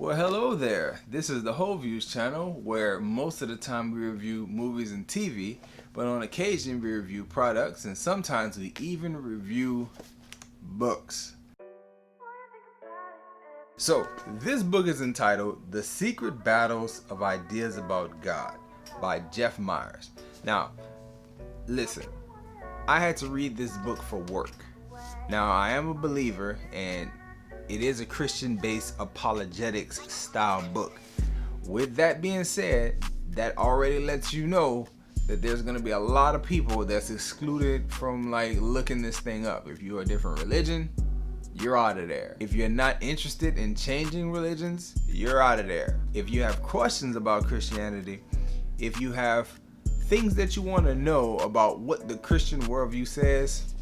Well, hello there. This is the Whole Views channel, where most of the time we review movies and TV, but on occasion we review products, and sometimes we even review books. So, this book is entitled The Secret Battles of Ideas About God by Jeff Myers. Now, listen, I had to read this book for work. Now, I am a believer, and it is a Christian-based apologetics style book. With that being said, that already lets you know that there's going to be a lot of people that's excluded from looking this thing up. If you're a different religion, you're out of there. If you're not interested in changing religions, you're out of there. If you have questions about Christianity, if you have things that you want to know about what the Christian worldview says,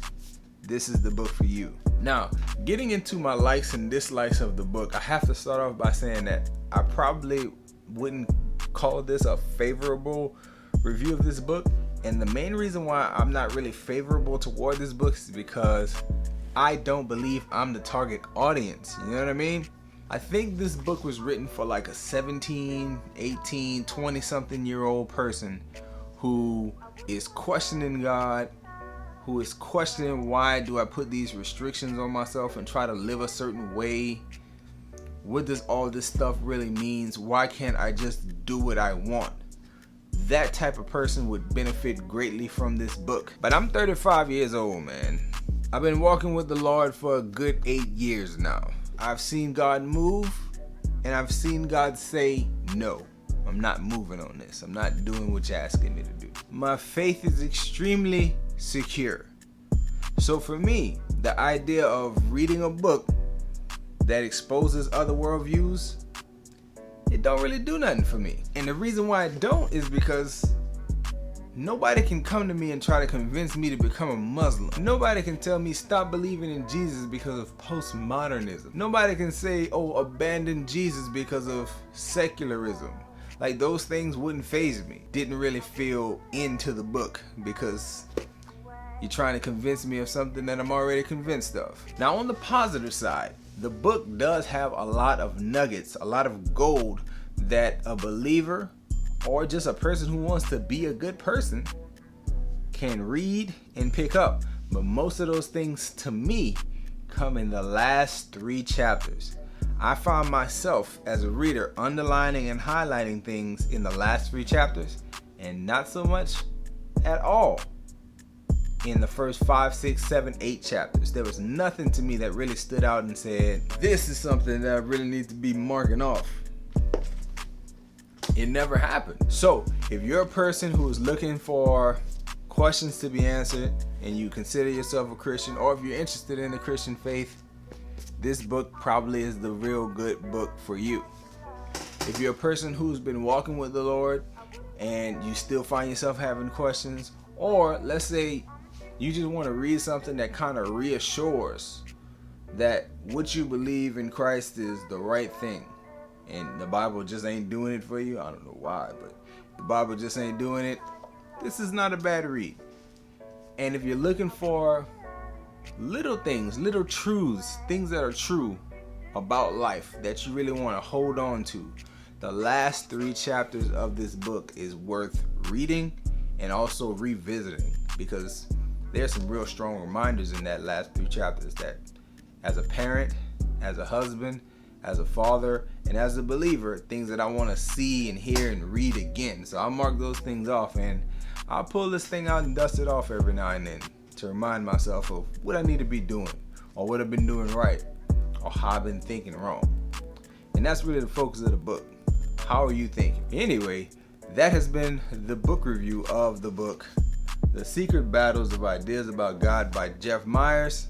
this is the book for you. Now, getting into my likes and dislikes of the book, I have to start off by saying that I probably wouldn't call this a favorable review of this book. And the main reason why I'm not really favorable toward this book is because I don't believe I'm the target audience. You know what I mean? I think this book was written for like a 17, 18, 20 something year old person who is questioning God, who is questioning why do I put these restrictions on myself and try to live a certain way? What does all this stuff really mean? Why can't I just do what I want? That type of person would benefit greatly from this book. But I'm 35 years old, man. I've been walking with the Lord for a good 8 years now. I've seen God move, and I've seen God say, no, I'm not moving on this. I'm not doing what you're asking me to do. My faith is extremely secure. So for me, the idea of reading a book that exposes other worldviews, it don't really do nothing for me. And the reason why it don't is because nobody can come to me and try to convince me to become a Muslim. Nobody can tell me stop believing in Jesus because of postmodernism. Nobody can say, oh, abandon Jesus because of secularism. Like, those things wouldn't faze me. Didn't really feel into the book because you're trying to convince me of something that I'm already convinced of. Now, on the positive side, the book does have a lot of nuggets, a lot of gold that a believer or just a person who wants to be a good person can read and pick up. But most of those things, to me, come in the last 3 chapters. I found myself as a reader underlining and highlighting things in the last 3 chapters, and not so much at all in the first 5, 6, 7, 8 chapters. There was nothing to me that really stood out and said, this is something that I really need to be marking off. It never happened. So if you're a person who is looking for questions to be answered and you consider yourself a Christian, or if you're interested in the Christian faith, this book probably is the real good book for you. If you're a person who's been walking with the Lord and you still find yourself having questions, or let's say you just want to read something that kind of reassures that what you believe in Christ is the right thing, and the Bible just ain't doing it for you, I don't know why, but the Bible just ain't doing it, this is not a bad read. And if you're looking for little things, little truths, things that are true about life that you really want to hold on to, the last 3 chapters of this book is worth reading and also revisiting, because there's some real strong reminders in that last 3 chapters that as a parent, as a husband, as a father, and as a believer, things that I want to see and hear and read again. So I'll mark those things off, and I'll pull this thing out and dust it off every now and then to remind myself of what I need to be doing, or what I've been doing right, or how I've been thinking wrong. And that's really the focus of the book. How are you thinking? Anyway, that has been the book review of the book The Secret Battles of Ideas About God by Jeff Myers.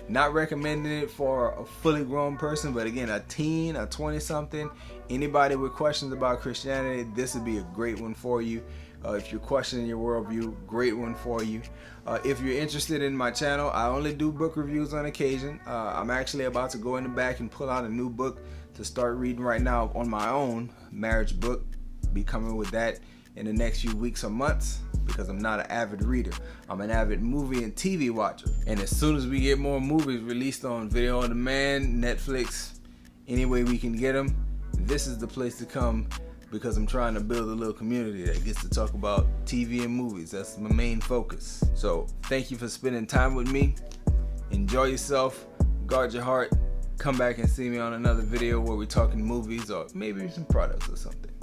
Not recommending it for a fully grown person, but again, a teen, a 20-something, anybody with questions about Christianity, this would be a great one for you. If you're questioning your worldview, great one for you. If you're interested in my channel, I only do book reviews on occasion. I'm actually about to go in the back and pull out a new book to start reading right now on my own, marriage book. Be coming with that in the next few weeks or months, because I'm not an avid reader. I'm an avid movie and TV watcher. And as soon as we get more movies released on video on demand, Netflix, Any way we can get them, this is the place to come, because I'm trying to build a little community that gets to talk about TV and movies. That's my main focus. So thank you for spending time with me. Enjoy yourself, guard your heart. Come back and see me on another video where we're talking movies or maybe some products or something.